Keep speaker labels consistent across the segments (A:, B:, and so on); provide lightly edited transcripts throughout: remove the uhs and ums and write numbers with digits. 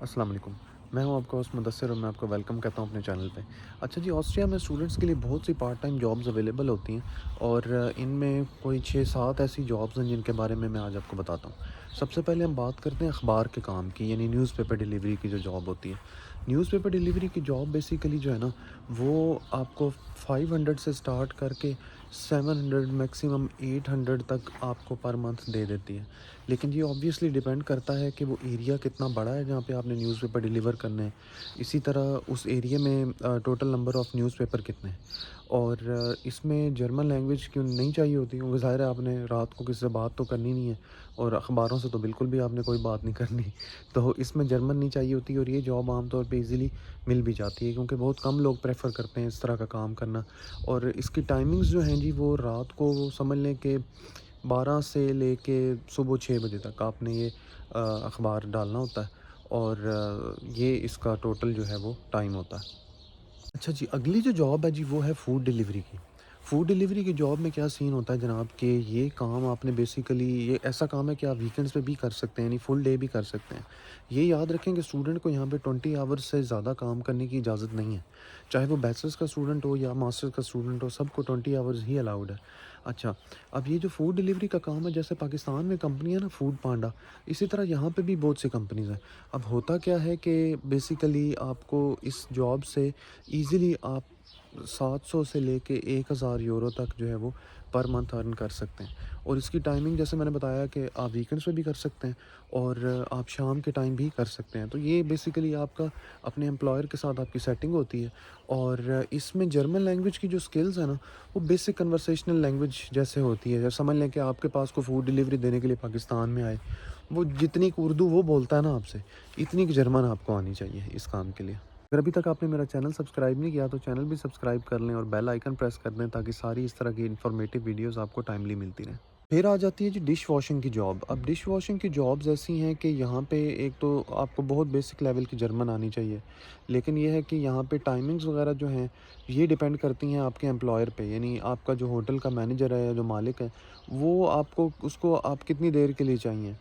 A: अस्सलाम वालेकुम। मैं हूं आपका होस्ट मुदस्सिर और मैं आपको वेलकम कहता हूं अपने चैनल पे। अच्छा जी, ऑस्ट्रिया में स्टूडेंट्स के लिए बहुत सी पार्ट टाइम जॉब्स अवेलेबल होती हैं और इनमें कोई 6-7 ऐसी जॉब्स हैं जिनके बारे में मैं आज आपको बताता हूं। सबसे पहले हम बात करते हैं अखबार के काम की, यानी न्यूज़पेपर डिलीवरी की जो जॉब होती है। न्यूज़पेपर डिलीवरी की जॉब बेसिकली जो है ना, वो आपको 500 से स्टार्ट करके 700 मैक्सिमम 800 तक आपको पर मंथ दे देती है। लेकिन ये ऑब्वियसली डिपेंड करता है कि वो एरिया कितना बड़ा है जहाँ पे आपने न्यूज़पेपर डिलीवर करने हैं। इसी तरह उस एरिया में टोटल नंबर ऑफ़ न्यूज़पेपर कितने हैं। और इसमें जर्मन लैंग्वेज क्यों नहीं चाहिए होती, क्योंकि ज़ाहिर है आपने रात को किसी से बात तो करनी नहीं है और अखबारों से तो बिल्कुल भी आपने कोई बात नहीं करनी। तो इसमें जर्मन नहीं चाहिए होती और ये जॉब आमतौर पे इजीली मिल भी जाती है, क्योंकि बहुत कम लोग प्रेफर करते हैं इस तरह का काम करना। और इसकी टाइमिंग्स जो हैं जी, वो रात को समझ लें कि 12 से लेके सुबह 6 बजे तक आपने ये अखबार डालना होता है। और ये इसका टोटल जो है वो टाइम होता है। अच्छा जी, अगली जो जॉब है जी, वो है फूड डिलीवरी की। फूड डिलीवरी की जॉब में क्या सीन होता है जनाब, कि ये काम आपने बेसिकली, ये ऐसा काम है कि आप वीकेंड्स पे भी कर सकते हैं, यानी फुल डे भी कर सकते हैं। ये याद रखें कि स्टूडेंट को यहाँ पे 20 आवर्स से ज़्यादा काम करने की इजाज़त नहीं है। चाहे वो बैचलर्स का स्टूडेंट हो या मास्टर्स का स्टूडेंट हो, सबको 20 आवर्स ही अलाउड है। अच्छा, अब ये जो फूड डिलीवरी का काम है, जैसे पाकिस्तान में कंपनी है ना फूड पांडा, इसी तरह यहाँ पे भी बहुत सी कंपनीज़ हैं। अब होता क्या है कि बेसिकली आपको इस जॉब से ईज़िली आप 700 से लेके 1000 यूरो तक जो है वो पर मंथ अर्न कर सकते हैं। और इसकी टाइमिंग जैसे मैंने बताया कि आप वीकेंड्स पे भी कर सकते हैं और आप शाम के टाइम भी कर सकते हैं। तो ये बेसिकली आपका अपने एम्प्लॉयर के साथ आपकी सेटिंग होती है। और इसमें जर्मन लैंग्वेज की जो स्किल्स है ना, वो बेसिक कन्वर्सेशनल लैंग्वेज जैसे होती है। जैसे समझ लें कि आपके पास को फूड डिलीवरी देने के लिए पाकिस्तान में आए, वो जितनी उर्दू वो बोलता है ना आपसे, इतनी की जर्मन आपको आनी चाहिए इस काम के लिए। अगर अभी तक आपने मेरा चैनल सब्सक्राइब नहीं किया तो चैनल भी सब्सक्राइब कर लें और बेल आइकन प्रेस कर दें, ताकि सारी इस तरह की इन्फॉर्मेटिव वीडियोस आपको टाइमली मिलती रहें। फिर आ जाती है जी डिश वॉशिंग की जॉब। अब डिश वॉशिंग की जॉब्स ऐसी हैं कि यहाँ पे एक तो आपको बहुत बेसिक लेवल की जर्मन आनी चाहिए। लेकिन ये है कि यहाँ पे टाइमिंग्स वगैरह जो हैं, ये डिपेंड करती हैं आपके एम्प्लॉयर पे, यानी आपका जो होटल का मैनेजर है या जो मालिक है, वो आपको उसको आप कितनी देर के लिए चाहिए।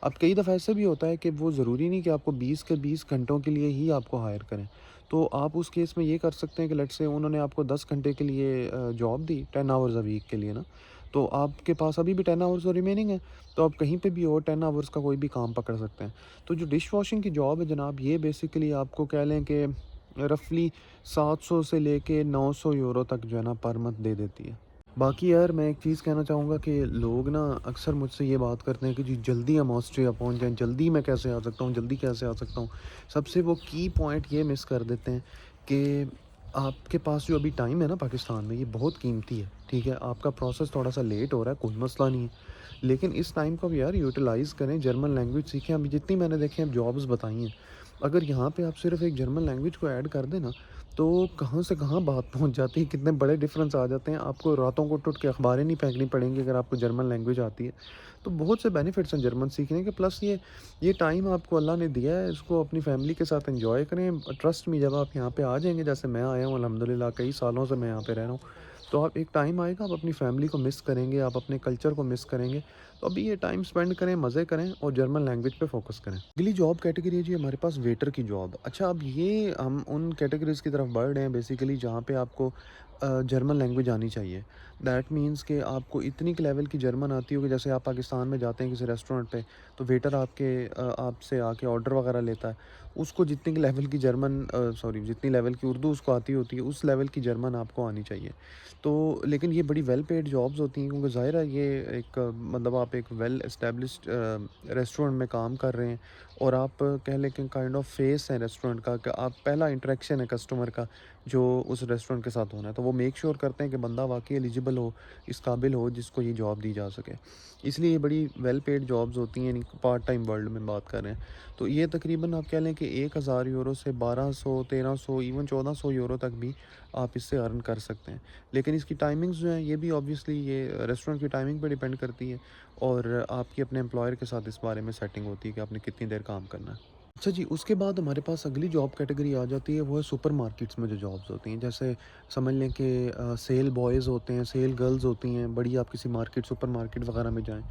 A: अब कई दफ़ा ऐसा भी होता है कि वो ज़रूरी नहीं कि आपको 20 के 20 घंटों के लिए ही आपको हायर करें। तो आप उस केस में ये कर सकते हैं कि लेट्स से उन्होंने आपको 10 घंटे के लिए जॉब दी, 10 आवर्स अ वीक के लिए ना, तो आपके पास अभी भी 10 आवर्स और रिमेनिंग है, तो आप कहीं पे भी और 10 आवर्स का कोई भी काम पकड़ सकते हैं। तो जो डिश वॉशिंग की जॉब है जनाब, ये बेसिकली आपको कह लें कि रफ़ली 700 से लेके 900 यूरो तक जो है ना पर मंथ दे देती है। बाकी यार मैं एक चीज़ कहना चाहूँगा कि लोग ना अक्सर मुझसे ये बात करते हैं कि जी जल्दी हम ऑस्ट्रिया पहुँच जाएँ, जल्दी मैं कैसे आ सकता हूँ, जल्दी कैसे आ सकता हूँ। सबसे वो की पॉइंट ये मिस कर देते हैं कि आपके पास जो अभी टाइम है ना पाकिस्तान में, ये बहुत कीमती है, ठीक है? आपका प्रोसेस थोड़ा-सा लेट हो रहा है, कोई मसला नहीं है। लेकिन इस टाइम को भी यार यूटिलाइज़ करें, जर्मन लैंग्वेज सीखें। अभी जितनी मैंने देखे हैं जॉब्स बताई हैं, अगर यहाँ पे आप सिर्फ़ एक जर्मन लैंग्वेज को ऐड कर दें ना, तो कहाँ से कहाँ बात पहुँच जाती है, कितने बड़े डिफरेंस आ जाते हैं। आपको रातों को उठ-उठ के अखबारें नहीं फेंकनी पड़ेंगी अगर आपको जर्मन लैंग्वेज आती है। तो बहुत से बेनिफिट्स हैं जर्मन सीखने के, प्लस ये टाइम आपको अल्लाह ने दिया है, इसको अपनी फैमिली के साथ एन्जॉय करें। ट्रस्ट मी, जब आप यहाँ पे आ जाएँगे, जैसे मैं आया हूँ अल्हम्दुलिल्लाह, कई सालों से मैं यहाँ पे रह रहा हूँ, तो आप एक टाइम आएगा आप अपनी फैमिली को मिस करेंगे, आप अपने कल्चर को मिस करेंगे। तो अभी ये टाइम स्पेंड करें, मज़े करें और जर्मन लैंग्वेज पे फ़ोकस करें। अगली जॉब कैटेगरी है जी हमारे पास वेटर की जॉब। अच्छा, अब ये हम उन कैटेगरीज़ की तरफ बढ़ रहे हैं बेसिकली जहाँ पे आपको जर्मन लैंग्वेज आनी चाहिए। दैट मीन्स कि आपको इतनी की लेवल की जर्मन आती हो कि जैसे आप पाकिस्तान में जाते हैं किसी रेस्टोरेंट पे, तो वेटर आपसे आके ऑर्डर वगैरह लेता है। उसको जितनी की लेवल की जितनी लेवल की उर्दू उसको आती होती है, उस लेवल की जर्मन आपको आनी चाहिए। तो लेकिन ये बड़ी वेल पेड जॉब्स होती हैं, क्योंकि ज़ाहिर है ये एक मतलब आप एक वेल एस्टेब्लिश्ड रेस्टोरेंट में काम कर रहे हैं और आप कह लें कि काइंड ऑफ फेस हैं रेस्टोरेंट का, कि आप पहला इंटरेक्शन है कस्टमर का जो उस रेस्टोरेंट के साथ होना है। तो वो मेक श्योर करते हैं कि बंदा वाक़ई एलिजिबल हो, इस काबिल हो जिसको ये जॉब दी जा सके। इसलिए ये बड़ी वेल पेड जॉब्स होती हैं, यानी पार्ट टाइम वर्ल्ड में बात कर रहे हैं। तो ये तकरीबन आप कह लें कि 1000 यूरो से 1200, 1300, इवन 1400 यूरो तक भी आप इससे अर्न कर सकते हैं। लेकिन इसकी टाइमिंग्स जो हैं, ये भी ऑब्वियसली ये रेस्टोरेंट की टाइमिंग पे डिपेंड करती है और आपकी अपने एम्प्लॉयर के साथ इस बारे में सेटिंग होती है कि आपने कितनी देर काम करना है। अच्छा जी, उसके बाद हमारे पास अगली जॉब कैटेगरी आ जाती है, वो है सुपर मार्केट्स में जो जॉब्स होती हैं। जैसे समझ लें कि सेल बॉयज़ होते हैं, सेल गर्ल्स होती हैं, बड़ी आप किसी मार्केट, सुपर मार्केट वगैरह में जाएँ,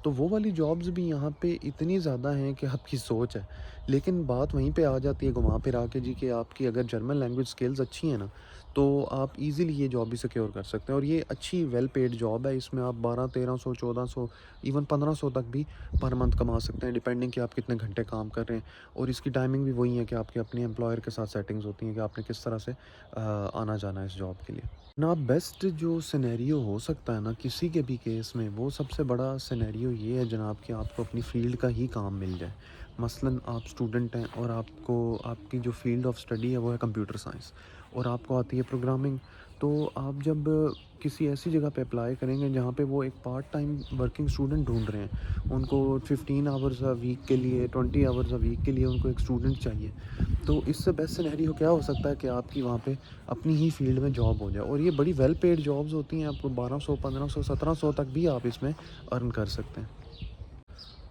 A: तो वो वाली जॉब्स भी यहाँ पे इतनी ज़्यादा हैं कि आपकी सोच है। लेकिन बात वहीं पे आ जाती है घुमा फिरा के जी कि आपकी अगर जर्मन लैंग्वेज स्किल्स अच्छी हैं ना, तो आप ईज़िली ये जॉब भी सिक्योर कर सकते हैं और ये अच्छी वेल पेड जॉब है। इसमें आप 1200-1300, 1400, इवन 1500 तक भी पर मंथ कमा सकते हैं, डिपेंडिंग कि आप कितने घंटे काम कर रहे हैं। और इसकी टाइमिंग भी वही है कि आपकी अपनी एम्प्लॉयर के साथ सेटिंग्स होती हैं कि आपने किस तरह से आना जाना है इस जॉब के लिए। ना बेस्ट जो सिनेरियो हो सकता है ना किसी के भी केस में, वो सबसे बड़ा सिनेरियो ये है जनाब कि आपको अपनी फ़ील्ड का ही काम मिल जाए। मसलन आप स्टूडेंट हैं और आपको आपकी जो फ़ील्ड ऑफ स्टडी है वो है कंप्यूटर साइंस और आपको आती है प्रोग्रामिंग। तो आप जब किसी ऐसी जगह पे अप्लाई करेंगे जहाँ पे वो एक पार्ट टाइम वर्किंग स्टूडेंट ढूँढ रहे हैं, उनको 15 आवर्स अ वीक के लिए, 20 आवर्स अ वीक के लिए उनको एक स्टूडेंट चाहिए। तो इससे बेस्ट सिनेरियो क्या हो सकता है कि आपकी वहाँ पे अपनी ही फ़ील्ड में जॉब हो जाए और ये बड़ी वेल पेड जॉब्स होती हैं, आपको 1200, 1500, 1700 तक भी आप इसमें अर्न कर सकते हैं।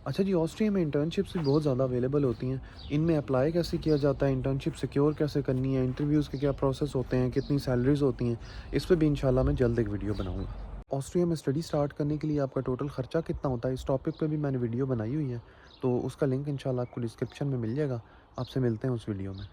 A: अच्छा जी, ऑस्ट्रिया में इंटर्नशिप्स भी बहुत ज़्यादा अवेलेबल होती हैं। इनमें अप्लाई कैसे किया जाता है, इंटर्नशिप सिक्योर कैसे करनी है, इंटरव्यूज़ के क्या प्रोसेस होते हैं, कितनी सैलरीज़ होती हैं, इस पे भी इंशाल्लाह मैं जल्द एक वीडियो बनाऊँगा। ऑस्ट्रिया में स्टडी स्टार्ट करने के लिए आपका टोटल खर्चा कितना होता है, इस टॉपिक पे भी मैंने वीडियो बनाई हुई है, तो उसका लिंक इंशाल्लाह आपको डिस्क्रिप्शन में मिल जाएगा। आपसे मिलते हैं उस वीडियो में।